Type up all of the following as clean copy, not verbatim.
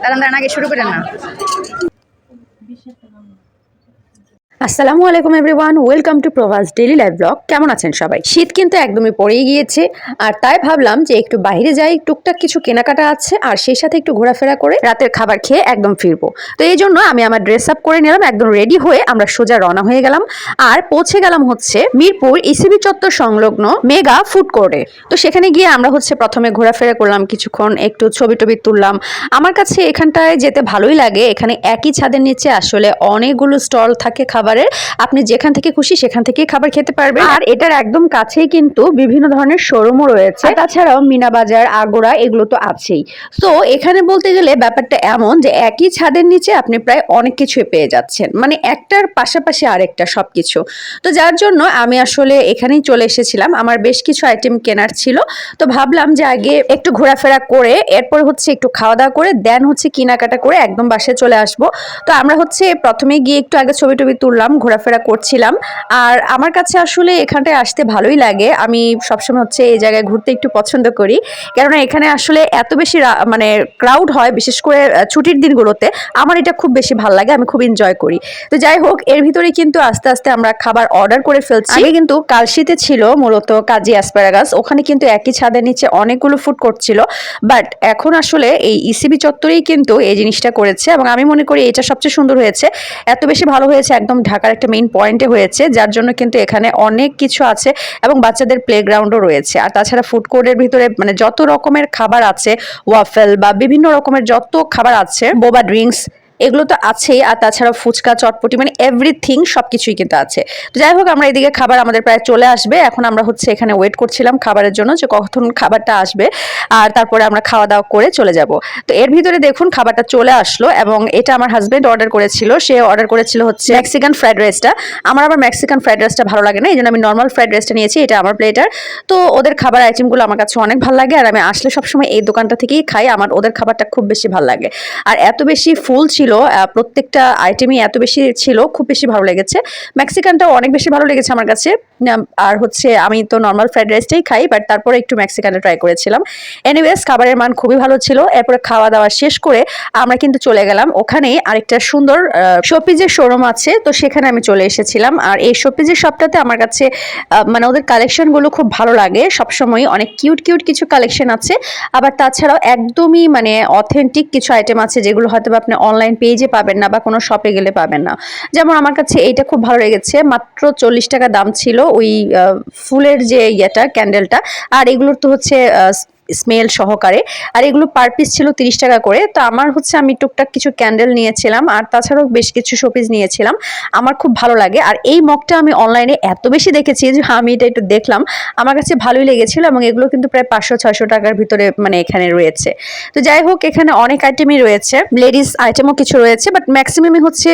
দাঁড়ান আগে শুরু করেন না। আসসালামু আলাইকুম everyone, welcome to Prabhas daily live blog. কেমন আছেন সবাই? শীত কিন্তু একদমই পড়েই গিয়েছে, আর তাই ভাবলাম যে একটু বাইরে যাই, টুকটাক কিছু কেনাকাটা আছে, আর সেই সাথে একটু ঘোরাফেরা করে রাতের খাবার খেয়ে একদম ফিরবো। তো এই জন্য আমি আমার ড্রেস আপ করে নিলাম, একদম রেডি হয়ে আমরা সোজা রওনা হয়ে গেলাম আর পৌঁছে গেলাম হচ্ছে মিরপুর ইসিবি চত্বর সংলগ্ন মেগা ফুড কোর্টে। তো সেখানে গিয়ে আমরা হচ্ছে প্রথমে ঘোরাফেরা করলাম, কিছুক্ষণ একটু ছবি টবি তুললাম। আমার কাছে এখানটায় যেতে ভালোই লাগে, এখানে একই ছাদের নিচে আসলে অনেকগুলো স্টল থাকে খাবারের, আপনি যেখান থেকে খুশি সেখান থেকেই খাবার খেতে পারবেন। আর এটার একদম কাছেই কিন্তু বিভিন্ন ধরনের শোরুমও রয়েছে, তাছাড়াও মিনা বাজার, আগোড়া এগুলো তো আছেই। তো এখানে বলতে গেলে ব্যাপারটা এমন যে একই ছাদের নিচে আপনি প্রায় অনেক কিছুই পেয়ে যাচ্ছেন, মানে একটার পাশাপাশি আরেকটা সবকিছু। তো যার জন্য আমি আসলে এখানেই চলে এসেছিলাম, আমার বেশ কিছু আইটেম কেনার ছিল। তো ভাবলাম যে আগে একটু ঘোরাফেরা করে এরপর হচ্ছে একটু খাওয়া দাওয়া করে দেন হচ্ছে কেনাকাটা করে একদম বাসায় চলে আসবো। তো আমরা হচ্ছে প্রথমে গিয়ে একটু আগে ছবি টবি তুললাম, ঘোরাফেরা করছিলাম। আর আমার কাছে আসলে এখানটায় আসতে ভালোই লাগে, আমি সবসময় হচ্ছে এই জায়গায় ঘুরতে একটু পছন্দ করি, কেননা এখানে আসলে এত বেশি মানে ক্রাউড হয়, বিশেষ করে ছুটির দিনগুলোতে। আমার এটা খুব বেশি ভালো লাগে, আমি খুব এনজয় করি। তো যাই হোক, এর ভিতরে কিন্তু আস্তে আস্তে আমরা খাবার অর্ডার করে ফেলছি। আগে কিন্তু কালশিতে ছিল মূলত কাজী অ্যাসপারাগাস, ওখানে কিন্তু একই ছাদের নিচে অনেকগুলো ফুড কোর্ট ছিল, বাট এখন আসলে এই ইসিবি চত্বরেই কিন্তু এই জিনিসটা করেছে, এবং আমি মনে করি এটা সবচেয়ে সুন্দর হয়েছে, এত বেশি ভালো হয়েছে, একদম ঢাকার একটা মেইন পয়েন্টে হয়েছে, যার জন্য কিন্তু এখানে অনেক কিছু আছে এবং বাচ্চাদের প্লেগ্রাউন্ডও রয়েছে। আর তাছাড়া ফুড কোর্টের ভিতরে মানে যত রকমের খাবার আছে, ওয়াফেল বা বিভিন্ন রকমের যত খাবার আছে, বোবা ড্রিঙ্কস, এগুলো তো আছেই। আর তাছাড়া ফুচকা, চটপটি, মানে এভরিথিং সবকিছুই কিন্তু আছে। তো যাই হোক, আমরা এদিকে খাবার আমাদের প্রায় চলে আসবে, এখন আমরা হচ্ছে এখানে ওয়েট করছিলাম খাবারের জন্য, যে কখন খাবারটা আসবে, আর তারপরে আমরা খাওয়া দাওয়া করে চলে যাব। তো এর ভিতরে দেখুন খাবারটা চলে আসলো, এবং এটা আমার হাজবেন্ড অর্ডার করেছিল, সে অর্ডার করেছিল হচ্ছে মেক্সিকান ফ্রাইড রাইসটা। আমার আবার মেক্সিকান ফ্রাইড রাইসটা ভালো লাগে না, এই জন্য আমি নর্মাল ফ্রাইড রাইসটা নিয়েছি, এটা আমার প্লেটার। তো ওদের খাবার আইটেমগুলো আমার কাছে অনেক ভালো লাগে, আর আমি আসলে সবসময় এই দোকানটা থেকেই খাই, আমার ওদের খাবারটা খুব বেশি ভালো লাগে। আর এত বেশি ফুল ছিল, প্রত্যেকটা আইটেমই এত বেশি ছিল, খুব বেশি ভালো লেগেছে। মেক্সিকানটাও অনেক বেশি ভালো লেগেছে আমার কাছে। আর হচ্ছে আমি তো নর্মাল ফ্রাইড রাইসটাই খাই, বাট তারপরে একটু মেক্সিকানটা ট্রাই করেছিলাম। এনিওয়েজ, খাবারের মান খুবই ভালো ছিল। এরপরে খাওয়া দাওয়া শেষ করে আমরা কিন্তু চলে গেলাম, ওখানেই আরেকটা সুন্দর শোপিজের শোরুম আছে, তো সেখানে আমি চলে এসেছিলাম। আর এই শোপিজের শপটাতে আমার কাছে মানে ওদের কালেকশনগুলো খুব ভালো লাগে, সবসময় অনেক কিউট কিউট কিছু কালেকশন আছে। আবার তাছাড়াও একদমই মানে অথেন্টিক কিছু আইটেম আছে, যেগুলো হয়তো আপনি অনলাইন পেজে পাবেন না বা কোনো শপে গেলে পাবেন না। যেমন আমার কাছে এইটা খুব ভালো লেগেছে, মাত্র 40 টাকা দাম ছিল ওই ফুলের যে ইয়েটা, ক্যান্ডেলটা। আর এগুলোর তো হচ্ছে স্মেল সহকারে, আর এগুলো পার পিস ছিল 30 টাকা করে। তো আমার হচ্ছে আমি টুকটাক কিছু ক্যান্ডেল নিয়েছিলাম, আর তাছাড়াও বেশ কিছু শোপিস নিয়েছিলাম, আমার খুব ভালো লাগে। আর এই মগটা আমি অনলাইনে এত বেশি দেখেছি যে আমি এটা একটু দেখলাম, আমার কাছে ভালোই লেগেছিল, এবং এগুলো কিন্তু প্রায় 500-600 টাকার ভিতরে মানে এখানে রয়েছে। তো যাই হোক, এখানে অনেক আইটেমই রয়েছে, লেডিস আইটেমও কিছু রয়েছে, বাট ম্যাক্সিমামই হচ্ছে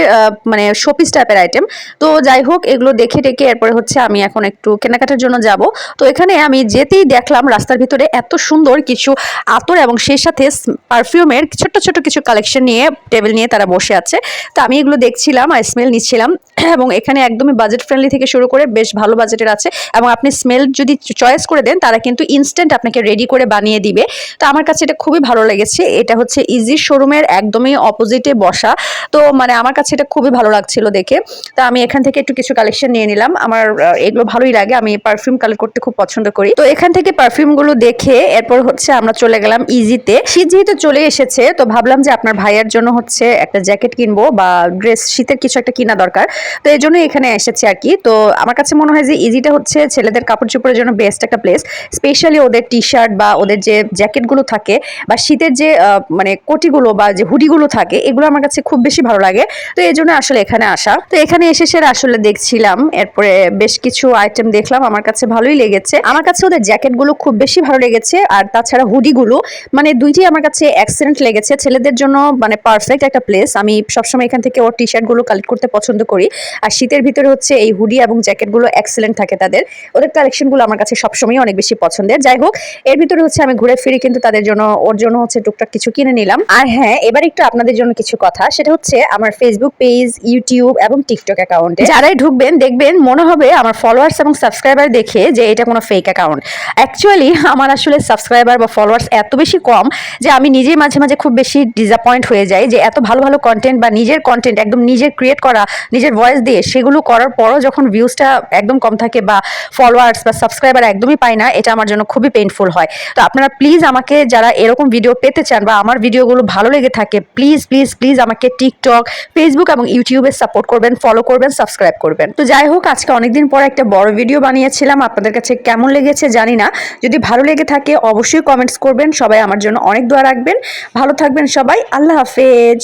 মানে শোপিস টাইপের আইটেম। তো যাই হোক, এগুলো দেখে টেকে এরপরে হচ্ছে আমি এখন একটু কেনাকাটার জন্য যাব। তো এখানে আমি যেতেই দেখলাম রাস্তার ভিতরে এত সুন্দর কিছু আতর এবং সেই সাথে পারফিউমের ছোট ছোট কিছু কালেকশন নিয়ে টেবিল নিয়ে তারা বসে আছে। তো আমি এগুলো দেখছিলাম আর স্মেল নিচ্ছিলাম, এবং এখানে একদমই বাজেট ফ্রেন্ডলি থেকে শুরু করে বেশ ভালো বাজেটের আছে, এবং আপনি স্মেল যদি চয়েস করে দেন তারা কিন্তু ইনস্ট্যান্ট আপনাকে রেডি করে বানিয়ে দিবে। তো আমার কাছে এটা খুবই ভালো লেগেছে, এটা হচ্ছে ইজি শোরুমের একদমই অপোজিটে বসা। তো মানে আমার কাছে এটা খুবই ভালো লাগছিল দেখে। তো আমি এখান থেকে একটু কিছু কালেকশন নিয়ে নিলাম, আমার এগুলো ভালোই লাগে, আমি পারফিউম কালেক্ট করতে খুব পছন্দ করি। তো এখান থেকে পারফিউমগুলো দেখে এরপর হচ্ছে আমরা চলে গেলাম ইজিতে। শীত যেহেতু চলে এসেছে, তো ভাবলাম যে আপনার ভাইয়ের জন্য হচ্ছে একটা জ্যাকেট কিনবো বা ড্রেস, শীতের কিছু একটা কিনা দরকার, তো এই জন্য এখানে এসেছি আর কি। তো আমার কাছে মনে হয় যে ইজিটা হচ্ছে ছেলেদের কাপড় চোপড়ের জন্য বেস্ট একটা প্লেস, স্পেশালি ওদের টি শার্ট বা ওদের যে জ্যাকেটগুলো থাকে বা শীতের যে মানে কোটিগুলো বা যে হুডিগুলো থাকে, এগুলো আমার কাছে খুব বেশি ভালো লাগে। তো এই জন্য আসলে এখানে আসা। তো এখানে এসে আসলে দেখছিলাম, এরপরে বেশ কিছু আইটেম দেখলাম, আমার কাছে ভালোই লেগেছে। আমার কাছে ওদের জ্যাকেটগুলো খুব বেশি ভালো লেগেছে, আর তাছাড়া হুডিগুলো মানে দুইটি আমার কাছে এক্সেলেন্ট লেগেছে। ছেলেদের জন্য মানে পারফেক্ট একটা প্লেস, আমি সবসময় এখান থেকে ওর টি শার্টগুলো কালেক্ট করতে পছন্দ করি। আর শীতের ভিতরে হচ্ছে এই হুডি এবং জ্যাকেটগুলো এক্সেলেন্ট থাকে তাদের, ওদের কালেকশনগুলো আমার কাছে সবসময় অনেক বেশি পছন্দের। যাই হোক, এর ভিতরে হচ্ছে আমি ঘুরে ফিরে কিন্তু তাদের জন্য, ওর জন্য হচ্ছে টুকটাক কিছু কিনে নিলাম। আর হ্যাঁ, এবার একটু আপনাদের জন্য কিছু কথা, সেটা হচ্ছে আমার ফেসবুক পেজ, ইউটিউব এবং টিকটক অ্যাকাউন্টে যারাই ঢুকবেন দেখবেন মনে হবে আমার ফলোয়ার্স এবং সাবস্ক্রাইবার দেখে যে এটা কোনো ফেক অ্যাকাউন্ট। অ্যাকচুয়ালি আমার আসলে সাবস্ক্রাইব সাবস্ক্রাইবার বা ফলোয়ার্স এত বেশি কম যে আমি নিজেই মাঝে মাঝে খুব বেশি ডিসঅ্যাপয়েন্ট হয়ে যাই যে এত ভালো ভালো কন্টেন্ট বা নিজের কন্টেন্ট একদম নিজের ক্রিয়েট করা, নিজের ভয়েস দিয়ে সেগুলো করার পরও যখন ভিউজটা একদম কম থাকে বা ফলোয়ার্স বা সাবস্ক্রাইবার একদমই পাই না, এটা আমার জন্য খুবই পেইনফুল হয়। তো আপনারা প্লিজ আমাকে যারা এরকম ভিডিও পেতে চান বা আমার ভিডিওগুলো ভালো লেগে থাকে, প্লিজ প্লিজ প্লিজ আমাকে টিকটক, ফেসবুক এবং ইউটিউবে সাপোর্ট করবেন, ফলো করবেন, সাবস্ক্রাইব করবেন। তো যাই হোক, আজকে অনেকদিন পর একটা বড় ভিডিও বানিয়েছিলাম, আপনাদের কাছে কেমন লেগেছে জানি না। যদি ভালো লেগে থাকে অবশ্যই কমেন্টস করবেন। সবাই আমার জন্য অনেক দোয়া রাখবেন। ভালো থাকবেন সবাই। আল্লাহ হাফেজ।